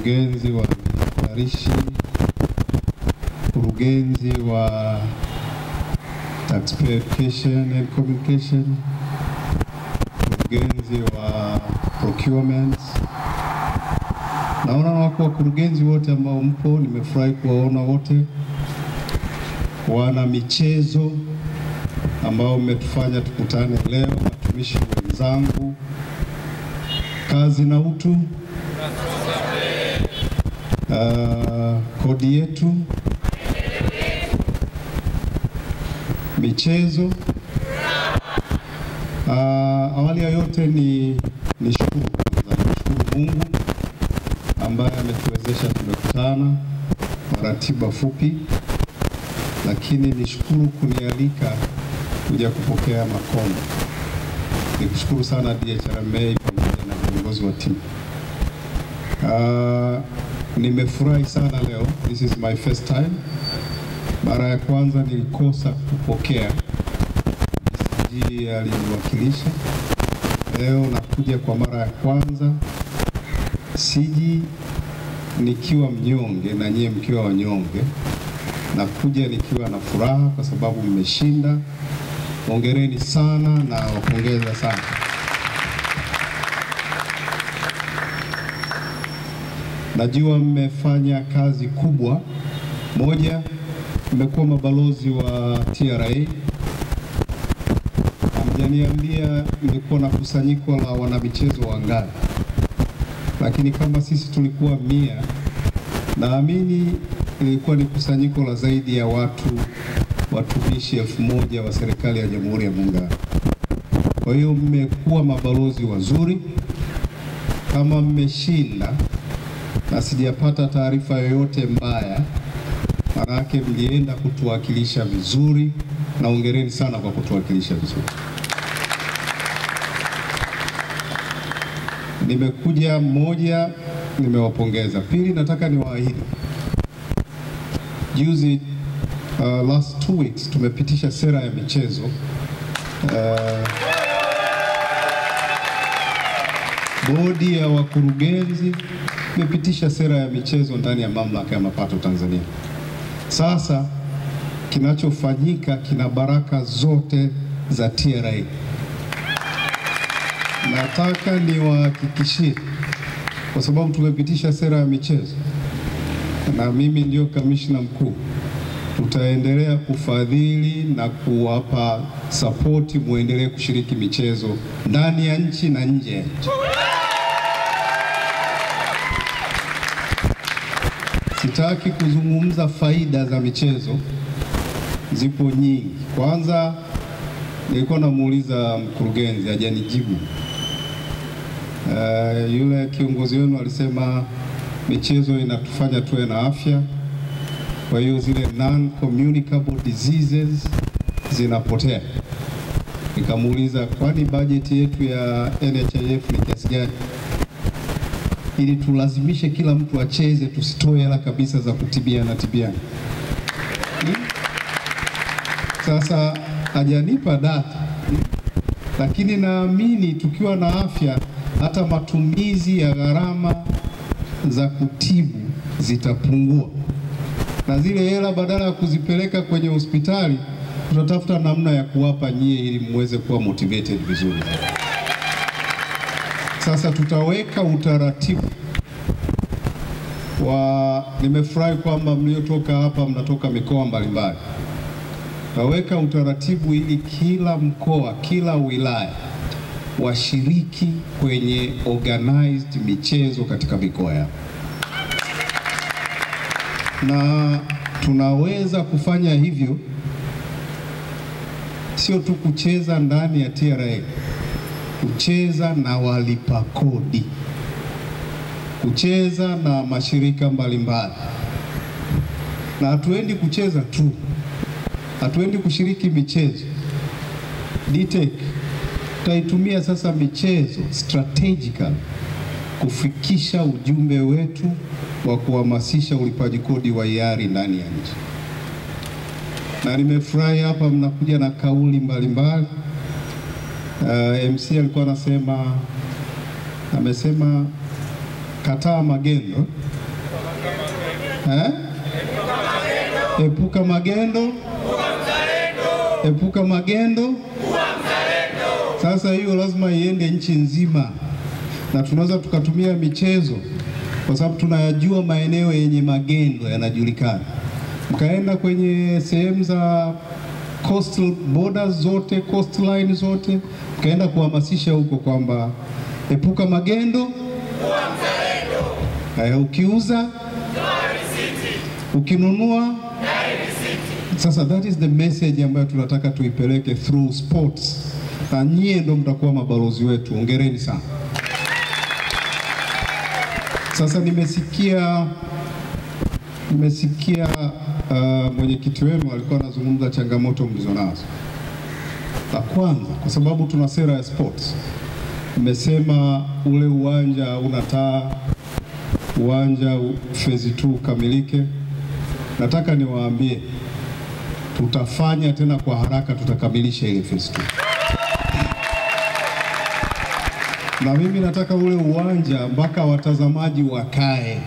mkurugenzi wa tarishi, mkurugenzi wa taxpayer education and communication, mkurugenzi wa procurement. Naona wako wakurugenzi wote ambao mpo, nimefurahi kuwaona wote. Wana michezo ambao umetufanya tukutane leo, watumishi wenzangu, kazi na utu, kodi yetu, michezo. Awali ya yote ni shukuru Mungu ambaye ametuwezesha tumekutana kwa ratiba fupi, lakini nishukuru kunialika kuja kupokea makombe. Nikushukuru sana DHRMA pamoja na viongozi wa timu. Nimefurahi sana leo. This is my first time. Mara ya kwanza nilikosa kupokea, DCG aliniwakilisha. Leo nakuja kwa mara ya kwanza. Siji nikiwa mnyonge na nyie mkiwa wanyonge. Nakuja nikiwa na furaha kwa sababu mmeshinda. Hongereni sana na wapongeza sana. Najua mmefanya kazi kubwa. Moja, mmekuwa mabalozi wa TRA. Hamjaniambia mmekuwa na kusanyiko la wanamichezo wangapi, lakini kama sisi tulikuwa 100, naamini ilikuwa ni kusanyiko la zaidi ya watumishi 1000 wa serikali ya Jamhuri ya Muungano. Kwa hiyo mmekuwa mabalozi wazuri. Kama mmeshinda na sijapata taarifa yoyote mbaya, manake mlienda kutuwakilisha vizuri, na hongereni sana kwa kutuwakilisha vizuri. Nimekuja, moja, nimewapongeza. Pili, nataka niwaahidi, juzi last 2 weeks tumepitisha sera ya michezo. Bodi ya wakurugenzi imepitisha sera ya michezo ndani ya Mamlaka ya Mapato Tanzania. Sasa kinachofanyika kina baraka zote za TRA. Nataka niwahakikishie, kwa sababu tumepitisha sera ya michezo na mimi ndio kamishna mkuu, tutaendelea kufadhili na kuwapa support muendelee kushiriki michezo ndani ya nchi na nje ya nchi. Sitaki kuzungumza faida za michezo, zipo nyingi. Kwanza nilikuwa namuuliza mkurugenzi, hajanijibu. Yule kiongozi wenu alisema michezo inatufanya tuwe na afya, kwa hiyo zile non-communicable diseases zinapotea. Nikamuuliza, kwani bajeti yetu ya NHIF ni kiasi gani, ili tulazimishe kila mtu acheze, tusitoe hela kabisa za kutibiana. Sasa hajanipa data, lakini naamini tukiwa na afya hata matumizi ya gharama za kutibu zitapungua, na zile hela badala ya kuzipeleka kwenye hospitali tutatafuta namna ya kuwapa nyie ili muweze kuwa motivated vizuri. Sasa tutaweka utaratibu nimefurahi kwamba mliotoka hapa mnatoka mikoa mbalimbali. Tutaweka utaratibu ili kila mkoa, kila wilaya washiriki kwenye organized michezo katika mikoa yao. Na tunaweza kufanya hivyo sio tu kucheza ndani ya TRA, kucheza na walipa kodi, kucheza na mashirika mbalimbali. Na hatuendi kucheza tu, hatuendi kushiriki michezo. DTEC tutaitumia sasa michezo strategical kufikisha ujumbe wetu wa kuhamasisha ulipaji kodi wa hiari ndani ya nchi. Na nimefurahi hapa mnakuja na kauli mbalimbali. MC alikuwa amesema kataa magendo, Epuka magendo, epuka magendo. Sasa hiyo lazima iende nchi nzima, na tunaweza tukatumia michezo kwa sababu tunayajua maeneo yenye magendo yanajulikana. Mkaenda kwenye sehemu za coastal borders zote, coastline zote, mkaenda kuhamasisha huko kwamba epuka magendo, ukiuza, ukinunua. Sasa that is the message ambayo tunataka tuipeleke through sports, na nyie ndo mtakuwa mabalozi wetu. Hongereni sana. Sasa nimesikia mwenyekiti wenu alikuwa anazungumza changamoto mlizonazo. La kwanza, kwa sababu tuna sera ya sports, nimesema ule uwanja una taa, uwanja phase 2 kamilike. Nataka niwaambie tutafanya tena kwa haraka, tutakamilisha ile phase 2. Na mimi nataka ule uwanja mpaka watazamaji wakae,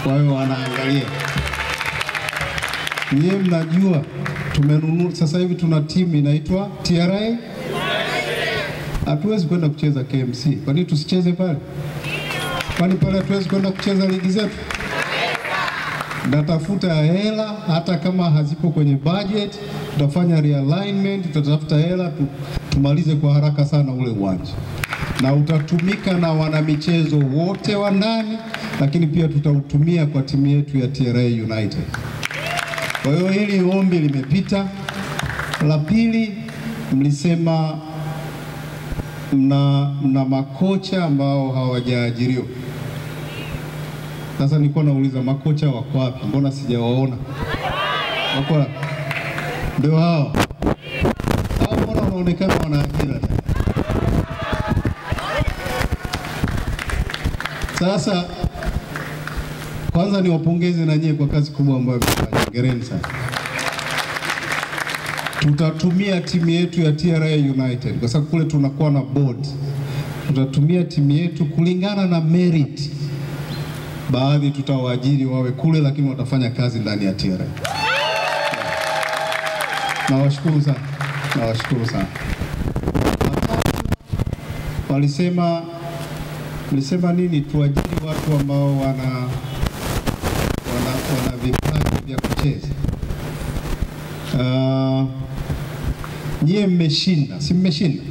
wawe wanaangalia. Nyie mnajua tumenunua, sasa hivi tuna timu inaitwa TRA. Hatuwezi kwenda kucheza KMC. Kwa nini tusicheze pale? Kwani pale hatuwezi kwenda kucheza ligi zetu? Natafuta hela, hata kama hazipo kwenye budget, tutafanya realignment, tutatafuta hela, tumalize kwa haraka sana ule uwanja. Na utatumika na wanamichezo wote wa ndani, lakini pia tutautumia kwa timu yetu ya TRA United. Kwa hiyo hili ombi limepita. La pili, mlisema mna makocha ambao hawajaajiriwa. Sasa nilikuwa nauliza makocha wako wapi? Mbona sijawaona? Wako wapi? Ndio hao. Hao mbona wanaonekana wana ajira? Sasa kwanza niwapongeze na nyie kwa kazi kubwa ambayo mmefanya. Hongereni sana. Tutatumia timu yetu ya TRA United kwa sababu kule tunakuwa na board. Tutatumia timu yetu kulingana na merit. Baadhi tutawaajiri wawe kule, lakini watafanya kazi ndani ya TRA. Nawashukuru sana. Nawashukuru sana. Mlisema nini? Tuajiri watu ambao wana vipaji vya kucheza. Nyie mmeshinda, si mmeshinda?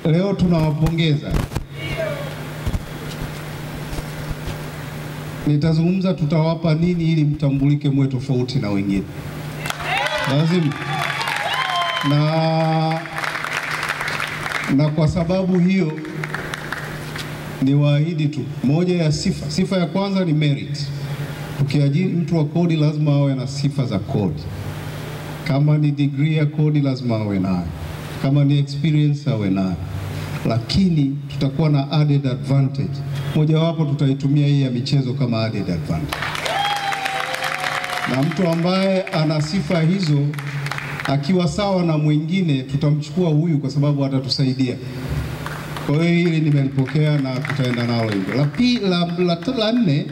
Leo tunawapongeza. Nitazungumza tutawapa nini ili mtambulike mwe tofauti na wengine. Lazima. Na kwa sababu hiyo ni waahidi tu moja ya sifa ya kwanza ni merit. Ukiajiri mtu wa kodi lazima awe na sifa za kodi. Kama ni degree ya kodi lazima awe nayo. Kama ni experience awe nayo. Lakini tutakuwa na added advantage. Moja wapo tutaitumia hii ya michezo kama added advantage. Na mtu ambaye ana sifa hizo akiwa sawa na mwingine, tutamchukua huyu kwa sababu atatusaidia. Kwa hiyo hili nimelipokea na tutaenda nalo hivyo. La nne,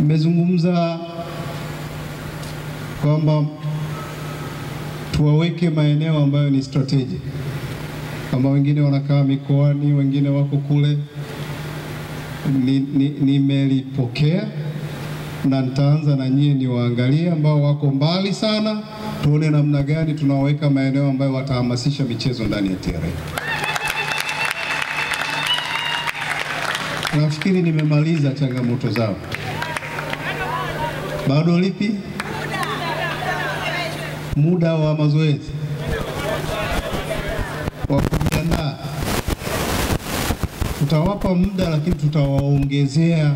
nimezungumza kwamba tuwaweke maeneo ambayo ni strategic. Kama wengine wanakaa mikoani, wengine wako kule. Nimelipokea na nitaanza na nyie niwaangalie ambao wako mbali sana, tuone namna gani tunaweka maeneo ambayo watahamasisha michezo ndani ya TRA. Nafikiri nimemaliza changamoto zao. Bado lipi? Muda wa mazoezi wa kujiandaa. Tutawapa muda, lakini tutawaongezea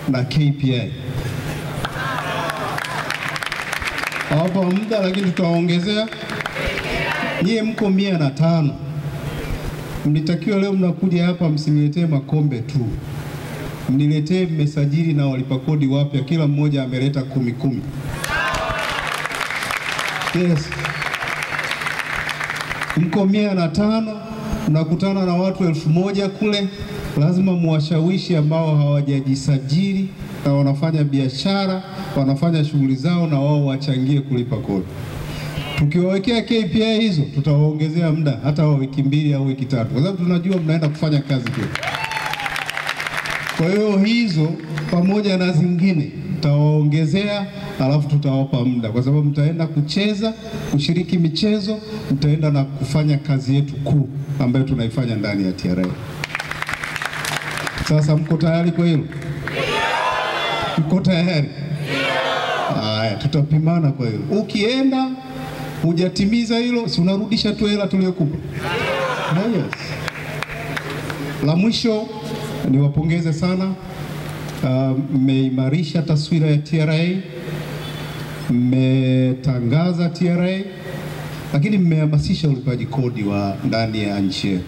na KPI. Hapa muda, lakini tutawaongezea. Nyie mko 105. Mlitakiwa leo mnakuja hapa msiniletee makombe tu. Mniletee mmesajili na walipa kodi wapya, kila mmoja ameleta 10. Yes. Mko 105, mnakutana na watu 1000 kule. lazima muwashawishi ambao hawajajisajili na wanafanya biashara, wanafanya shughuli zao, na wao wachangie kulipa kodi. Tukiwawekea KPI hizo, tutawaongezea muda hata wa wiki 2 au wiki 3, kwa sababu tunajua mnaenda kufanya kazi tu. Kwa hiyo hizo pamoja na zingine tutawaongezea, alafu tutawapa muda, kwa sababu mtaenda kucheza, kushiriki michezo, mtaenda na kufanya kazi yetu kuu ambayo tunaifanya ndani ya TRA. Sasa mko tayari kwa hilo? Mko tayari? Haya, tutapimana kwa hilo. Ukienda hujatimiza hilo, si unarudisha tu hela tuliyokupa. Yes. La mwisho niwapongeze sana, mmeimarisha taswira ya TRA, mmetangaza TRA, lakini mmehamasisha ulipaji kodi wa ndani ya nchi yetu.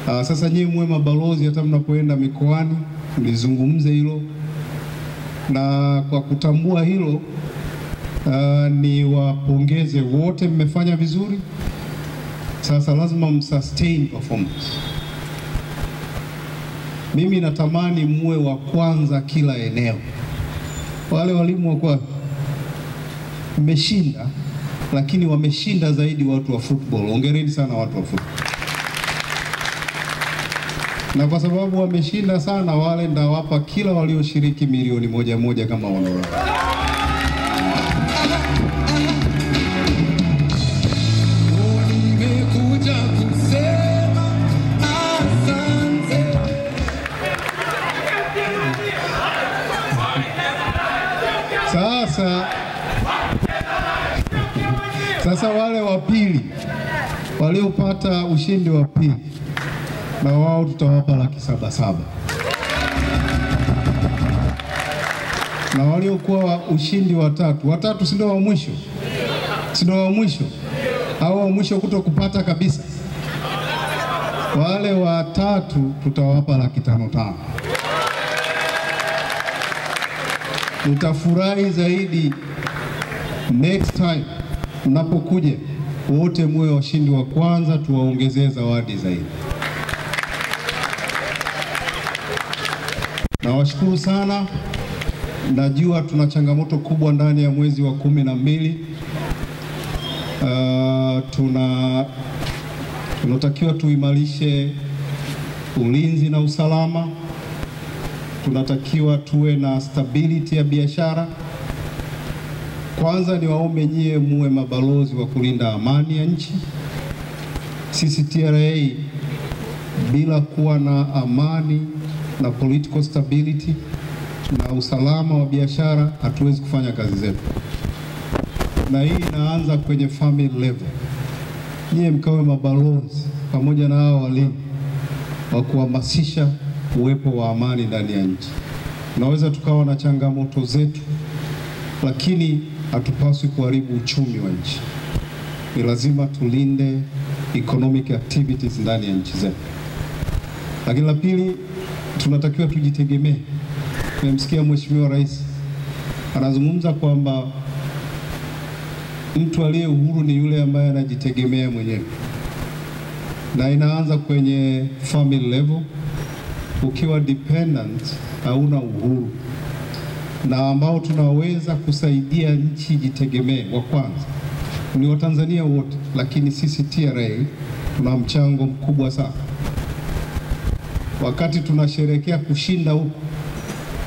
Sasa nyinyi mwe mabalozi, hata mnapoenda mikoani mlizungumze hilo, na kwa kutambua hilo ni wapongeze wote, mmefanya vizuri. Sasa lazima msustain performance. Mimi natamani muwe wa kwanza kila eneo. Wale walimu wako mmeshinda, lakini wameshinda zaidi watu wa football. Hongereni sana watu wa football. Na kwa sababu wameshinda sana wale, ndawapa kila walioshiriki milioni 1 kama wanaona. Sasa wale wa pili waliopata ushindi wa pili, na wao tutawapa $7,700. Na waliokuwa ushindi wa tatu si ndio wa mwisho? Si ndio wa mwisho? Au wa mwisho kutokupata kabisa? Wale wa 3 tutawapa $5,500. Nitafurahi zaidi next time mnapokuja wote muwe washindi wa kwanza, tuwaongezee zawadi zaidi. Nawashukuru sana. Najua tuna changamoto kubwa ndani ya mwezi wa 12. Tunatakiwa tuimarishe ulinzi na usalama. Tunatakiwa tuwe na stability ya biashara. Kwanza ni waombe nyie muwe mabalozi wa kulinda amani ya nchi. Sisi TRA bila kuwa na amani na political stability na usalama wa biashara hatuwezi kufanya kazi zetu. Na hii inaanza kwenye family level. Nyie mkawe mabalozi pamoja na hao walimu wa kuhamasisha uwepo wa amani ndani ya nchi. Tunaweza tukawa na changamoto zetu, lakini hatupaswi kuharibu uchumi wa nchi. Ni lazima tulinde economic activities ndani ya nchi zetu. Lakini la pili, tunatakiwa tujitegemee. Nimemsikia Mheshimiwa Rais anazungumza kwamba mtu aliye uhuru ni yule ambaye anajitegemea mwenyewe. Na inaanza kwenye family level. Ukiwa dependent hauna uhuru. Na ambao tunaweza kusaidia nchi jitegemee wa kwanza ni Watanzania wote, lakini sisi TRA tuna mchango mkubwa sana. Wakati tunasherehekea kushinda huko,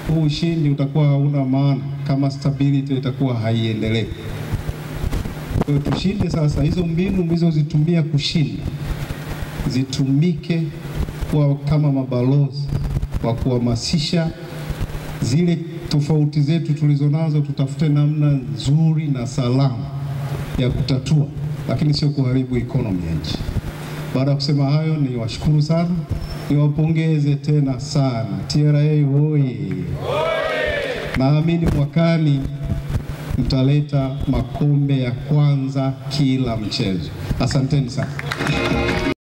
huu ushindi utakuwa hauna maana kama stability itakuwa haiendelee. Kwa hiyo tushinde sasa. Hizo mbinu mlizozitumia kushinda zitumike kwa kama mabalozi wa kuhamasisha zile tofauti zetu tulizonazo. Tutafute namna nzuri na salama ya kutatua, lakini sio kuharibu economy ya nchi. Baada ya kusema hayo, ni washukuru sana, niwapongeze tena sana. TRA hoi! Naamini mwakani mtaleta makombe ya kwanza kila mchezo. Asanteni sana.